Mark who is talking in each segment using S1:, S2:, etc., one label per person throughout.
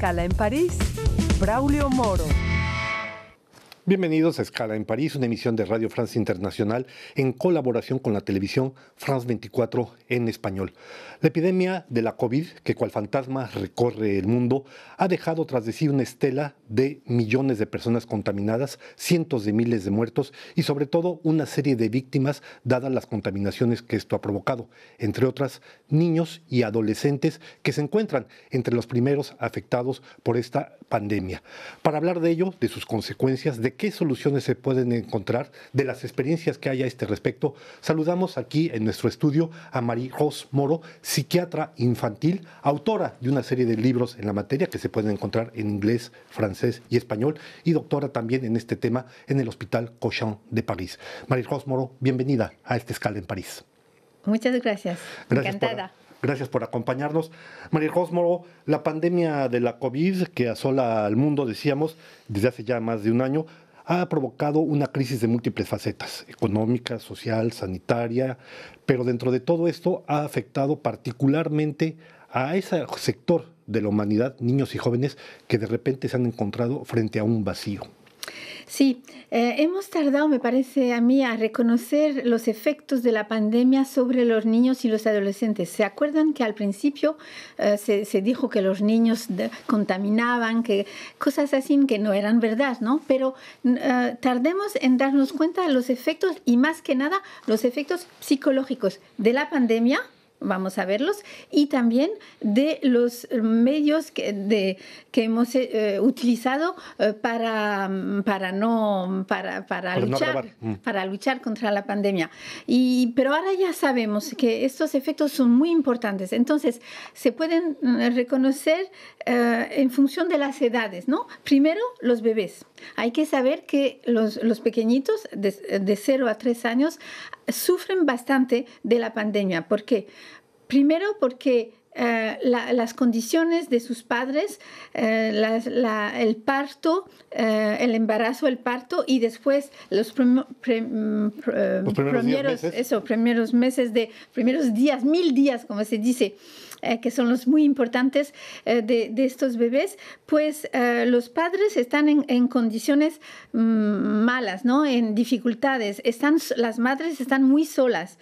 S1: Escala en París, Braulio Moro.
S2: Bienvenidos a Escala en París, una emisión de Radio France Internacional en colaboración con la televisión France 24 en español. La epidemia de la COVID, que cual fantasma recorre el mundo, ha dejado tras de sí una estela de millones de personas contaminadas, cientos de miles de muertos y sobre todo una serie de víctimas dadas las contaminaciones que esto ha provocado, entre otras niños y adolescentes que se encuentran entre los primeros afectados por esta pandemia. Para hablar de ello, de sus consecuencias, de qué soluciones se pueden encontrar, de las experiencias que hay a este respecto, saludamos aquí en nuestro estudio a Marie-Rose Moro, psiquiatra infantil, autora de una serie de libros en la materia que se pueden encontrar en inglés, francés y español, y doctora también en este tema en el Hospital Cochin de París. Marie-Rose Moro, bienvenida a esta Escala en París.
S3: Muchas gracias. Encantada.
S2: Gracias por acompañarnos. Marie-Rose Moro, la pandemia de la COVID que asola al mundo, decíamos, desde hace ya más de un año, ha provocado una crisis de múltiples facetas, económica, social, sanitaria, pero dentro de todo esto ha afectado particularmente a ese sector de la humanidad, niños y jóvenes, que de repente se han encontrado frente a un vacío.
S3: Sí, hemos tardado, me parece a mí, a reconocer los efectos de la pandemia sobre los niños y los adolescentes. ¿Se acuerdan que al principio se dijo que los niños contaminaban, que cosas así que no eran verdad, ¿no? Pero tardemos en darnos cuenta de los efectos y más que nada los efectos psicológicos de la pandemia. Vamos a verlos, y también de los medios que hemos utilizado para luchar contra la pandemia. Pero ahora ya sabemos que estos efectos son muy importantes. Entonces, se pueden reconocer en función de las edades, ¿no? Primero, los bebés. Hay que saber que los pequeñitos de 0 a 3 años sufren bastante de la pandemia. ¿Por qué? Primero porque las condiciones de sus padres, el parto, el embarazo, el parto y después los primeros días, 1000 días, como se dice, que son los muy importantes de estos bebés, pues los padres están en condiciones malas, ¿no? En dificultades. Las madres están muy solas,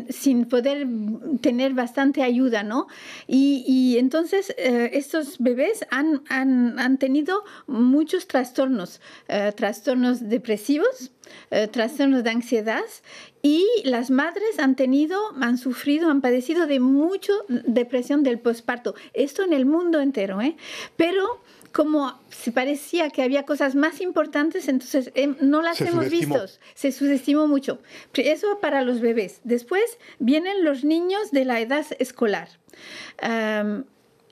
S3: sin poder tener bastante ayuda, ¿no? Y entonces estos bebés han tenido muchos trastornos depresivos, trastornos de ansiedad, y las madres han padecido de mucha depresión del posparto. Esto en el mundo entero, ¿eh? Pero como se parecía que había cosas más importantes, entonces no las hemos visto. Se subestimó mucho. Eso para los bebés. Después vienen los niños de la edad escolar.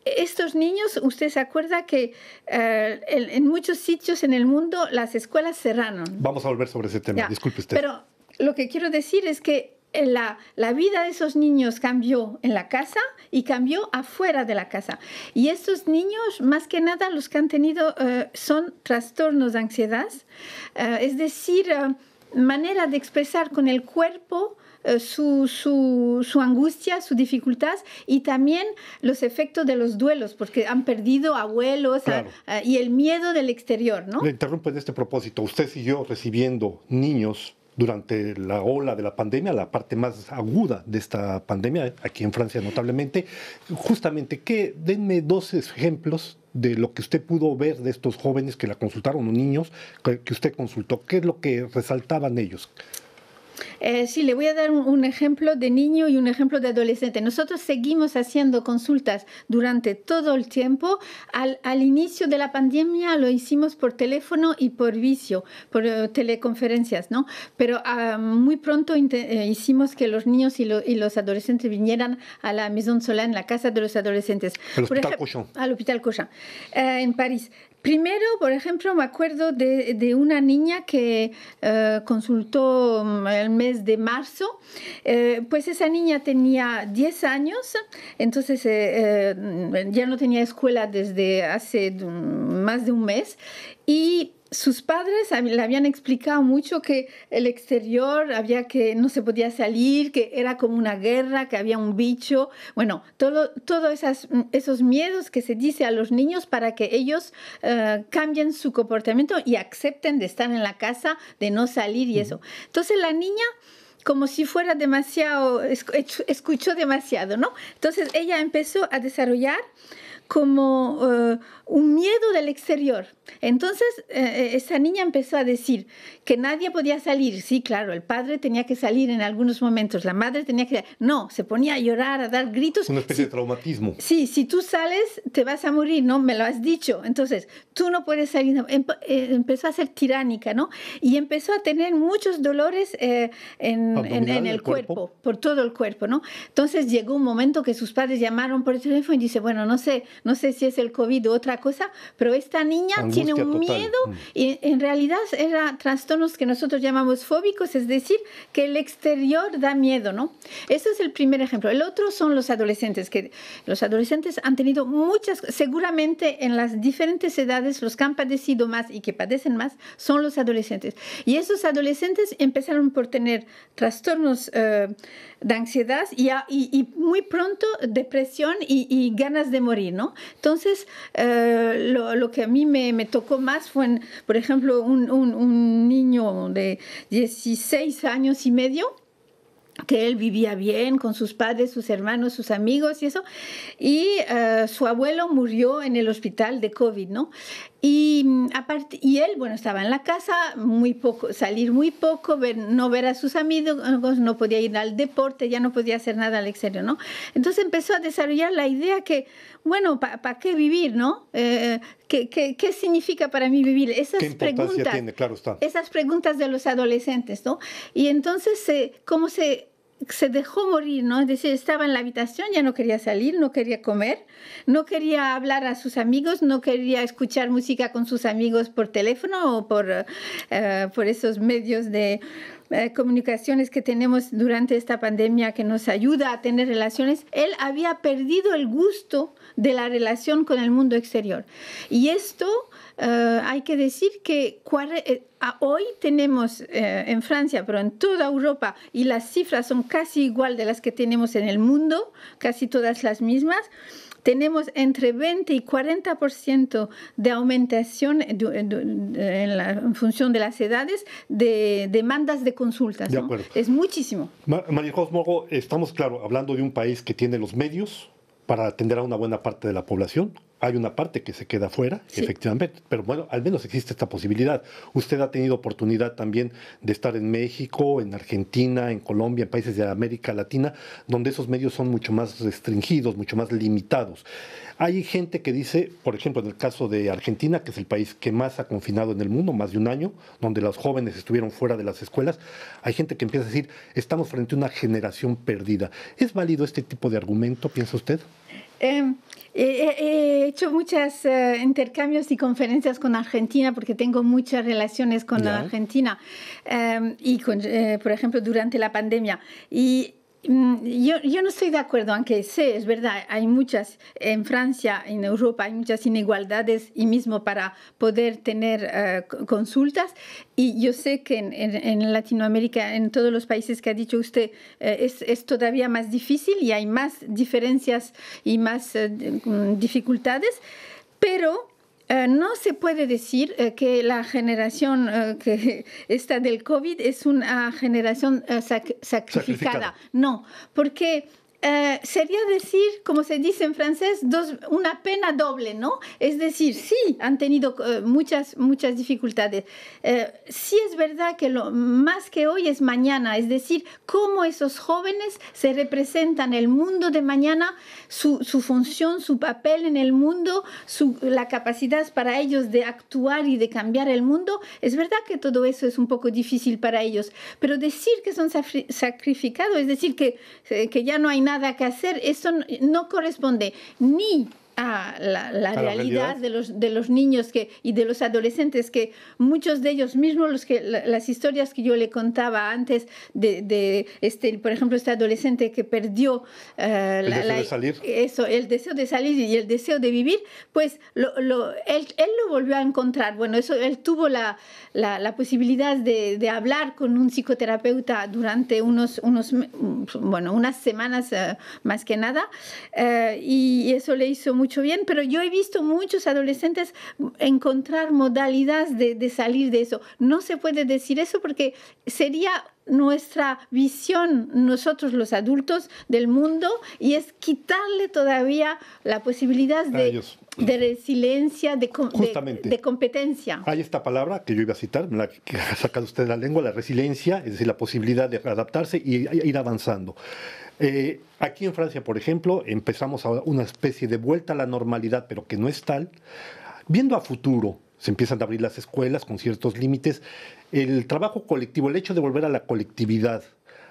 S3: Estos niños, usted se acuerda que en muchos sitios en el mundo las escuelas cerraron.
S2: Vamos a volver sobre ese tema, disculpe usted.
S3: Pero lo que quiero decir es que la vida de esos niños cambió en la casa y cambió afuera de la casa. Y estos niños, más que nada, los que han tenido son trastornos de ansiedad, es decir, manera de expresar con el cuerpo su angustia, su dificultad, y también los efectos de los duelos, porque han perdido abuelos, claro, y el miedo del exterior, ¿no?
S2: Le interrumpo en este propósito. Usted siguió recibiendo niños durante la ola de la pandemia, la parte más aguda de esta pandemia, aquí en Francia notablemente. Justamente, denme 2 ejemplos de lo que usted pudo ver de estos jóvenes que la consultaron, o niños que usted consultó. ¿Qué es lo que resaltaban ellos?
S3: Sí, le voy a dar un ejemplo de niño y un ejemplo de adolescente. Nosotros seguimos haciendo consultas durante todo el tiempo. Al inicio de la pandemia lo hicimos por teléfono y por teleconferencias, ¿no? Pero muy pronto hicimos que los niños y los adolescentes vinieran a la Maison Solane, la casa de los adolescentes. Al Hospital Cochin, en París. Primero, por ejemplo, me acuerdo de una niña que consultó el mes de marzo. Pues esa niña tenía 10 años, entonces ya no tenía escuela desde hace más de un mes, y sus padres le habían explicado mucho que el exterior no se podía salir, que era como una guerra, que había un bicho. Bueno, todos esos miedos que se dice a los niños para que ellos cambien su comportamiento y acepten de estar en la casa, de no salir y eso. Entonces la niña, como si fuera demasiado, escuchó demasiado, ¿no? Entonces ella empezó a desarrollar como un miedo del exterior. Entonces, esa niña empezó a decir que nadie podía salir. Sí, claro, el padre tenía que salir en algunos momentos, la madre tenía que... No, se ponía a llorar, a dar gritos.
S2: Una especie de traumatismo.
S3: Sí, si tú sales, te vas a morir, ¿no? Me lo has dicho. Entonces, tú no puedes salir. Empezó a ser tiránica, ¿no? Y empezó a tener muchos dolores en el cuerpo, por todo el cuerpo, ¿no? Entonces, llegó un momento que sus padres llamaron por el teléfono y dice, bueno, no sé si es el COVID o otra cosa, pero esta niña tiene un miedo y en realidad eran trastornos que nosotros llamamos fóbicos, es decir, que el exterior da miedo, ¿no? Ese es el primer ejemplo. El otro son los adolescentes, que los adolescentes han tenido seguramente en las diferentes edades, los que han padecido más y que padecen más son los adolescentes. Y esos adolescentes empezaron por tener trastornos de ansiedad y muy pronto depresión y ganas de morir, ¿no? Entonces, lo que a mí me tocó más fue, por ejemplo, un niño de 16 años y medio, que él vivía bien con sus padres, sus hermanos, sus amigos y eso, y su abuelo murió en el hospital de COVID, ¿no? Y él, bueno, estaba en la casa, muy poco, salir muy poco, no ver a sus amigos, no podía ir al deporte, ya no podía hacer nada al exterior, ¿no? Entonces empezó a desarrollar la idea que, bueno, ¿para qué vivir, no? ¿Qué significa para mí vivir?
S2: ¿Qué importancia tiene? Claro está.
S3: Esas preguntas de los adolescentes, ¿no? Y entonces, ¿cómo se dejó morir, ¿no? Es decir, estaba en la habitación, ya no quería salir, no quería comer, no quería hablar a sus amigos, no quería escuchar música con sus amigos por teléfono o por esos medios de comunicaciones que tenemos durante esta pandemia que nos ayuda a tener relaciones. Él había perdido el gusto de la relación con el mundo exterior. Y esto hay que decir que hoy tenemos en Francia, pero en toda Europa, y las cifras son casi igual de las que tenemos en el mundo, casi todas las mismas, tenemos entre 20 y 40% de aumentación en función de las edades de demandas de consultas, ¿no?
S2: De acuerdo.
S3: Es muchísimo.
S2: María-José Moro, estamos, claro, hablando de un país que tiene los medios para atender a una buena parte de la población. Hay una parte que se queda fuera, sí, efectivamente, pero bueno, al menos existe esta posibilidad. Usted ha tenido oportunidad también de estar en México, en Argentina, en Colombia, en países de América Latina, donde esos medios son mucho más restringidos, mucho más limitados. Hay gente que dice, por ejemplo, en el caso de Argentina, que es el país que más ha confinado en el mundo, más de un año, donde los jóvenes estuvieron fuera de las escuelas, hay gente que empieza a decir, estamos frente a una generación perdida. ¿Es válido este tipo de argumento, piensa usted?
S3: He hecho muchos intercambios y conferencias con Argentina porque tengo muchas relaciones con Argentina y por ejemplo, durante la pandemia. Y yo no estoy de acuerdo, aunque sé, es verdad, hay muchas, en Francia, en Europa, hay muchas inigualdades y mismo para poder tener consultas. Y yo sé que en Latinoamérica, en todos los países que ha dicho usted, es todavía más difícil y hay más diferencias y más dificultades, pero no se puede decir que la generación que está del COVID es una generación sacrificada. No, porque sería decir, como se dice en francés, una pena doble, ¿no? Es decir, sí, han tenido muchas dificultades. Sí es verdad que lo más que hoy es mañana, es decir, cómo esos jóvenes se representan el mundo de mañana, su función, su papel en el mundo, la capacidad para ellos de actuar y de cambiar el mundo. Es verdad que todo eso es un poco difícil para ellos, pero decir que son sacrificados, es decir, que ya no hay nada que hacer, eso no corresponde ni la realidad de los niños y de los adolescentes, que muchos de ellos mismos, las historias que yo le contaba antes por ejemplo, este adolescente que perdió
S2: el deseo de salir.
S3: El deseo de salir y el deseo de vivir, pues él lo volvió a encontrar. Bueno, él tuvo la posibilidad de hablar con un psicoterapeuta durante unas semanas más que nada, y eso le hizo mucho bien, pero yo he visto muchos adolescentes encontrar modalidades de salir de eso. No se puede decir eso porque sería nuestra visión, nosotros los adultos del mundo, y es quitarle todavía la posibilidad de resiliencia, de competencia.
S2: Hay esta palabra que yo iba a citar, me la ha sacado usted de la lengua, la resiliencia, es decir, la posibilidad de adaptarse y ir avanzando. Aquí en Francia, por ejemplo, empezamos a una especie de vuelta a la normalidad, pero que no es tal. Viendo a futuro, se empiezan a abrir las escuelas con ciertos límites. El trabajo colectivo, el hecho de volver a la colectividad,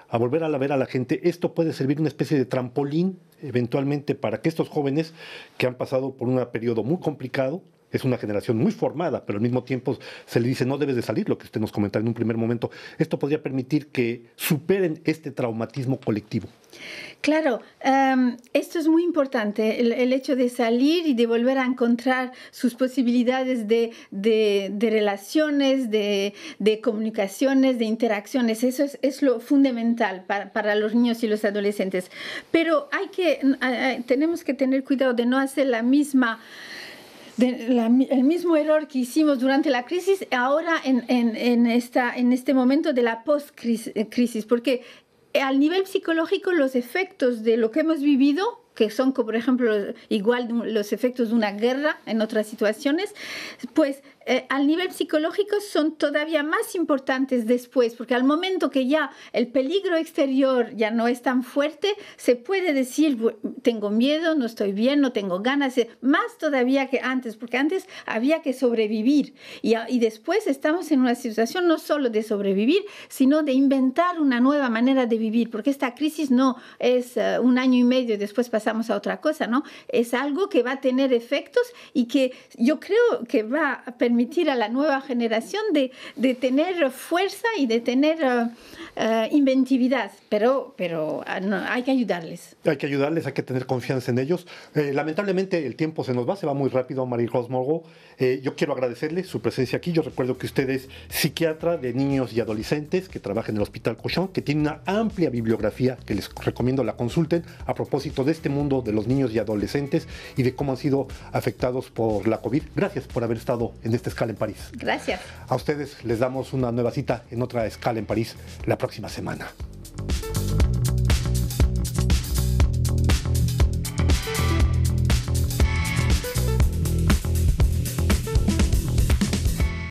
S2: a volver a ver a la gente, esto puede servir una especie de trampolín eventualmente para que estos jóvenes que han pasado por un periodo muy complicado, es una generación muy formada, pero al mismo tiempo se le dice no debes de salir, lo que usted nos comentaba en un primer momento. Esto podría permitir que superen este traumatismo colectivo.
S3: Claro, esto es muy importante, el hecho de salir y de volver a encontrar sus posibilidades de relaciones, de comunicaciones, de interacciones. Eso es lo fundamental para los niños y los adolescentes. Pero tenemos que tener cuidado de no hacer el mismo error que hicimos durante la crisis, ahora en este momento de la post-crisis, porque al nivel psicológico los efectos de lo que hemos vivido, que son, por ejemplo, igual los efectos de una guerra en otras situaciones, pues al nivel psicológico son todavía más importantes después, porque al momento que ya el peligro exterior ya no es tan fuerte, se puede decir, tengo miedo, no estoy bien, no tengo ganas, más todavía que antes, porque antes había que sobrevivir, y después estamos en una situación no solo de sobrevivir, sino de inventar una nueva manera de vivir, porque esta crisis no es 1 año y medio y después pasamos a otra cosa, ¿no? Es algo que va a tener efectos y que yo creo que va a permitir a la nueva generación de tener fuerza y de tener inventividad, pero hay que ayudarles.
S2: Hay que ayudarles, hay que tener confianza en ellos. Lamentablemente el tiempo se va muy rápido, Marie-Rose Morgo. Yo quiero agradecerle su presencia aquí. Yo recuerdo que usted es psiquiatra de niños y adolescentes que trabaja en el Hospital Cochin, que tiene una amplia bibliografía que les recomiendo la consulten a propósito de este mundo de los niños y adolescentes y de cómo han sido afectados por la COVID. Gracias por haber estado en esta escala en París.
S3: Gracias.
S2: A ustedes les damos una nueva cita en otra escala en París la próxima semana.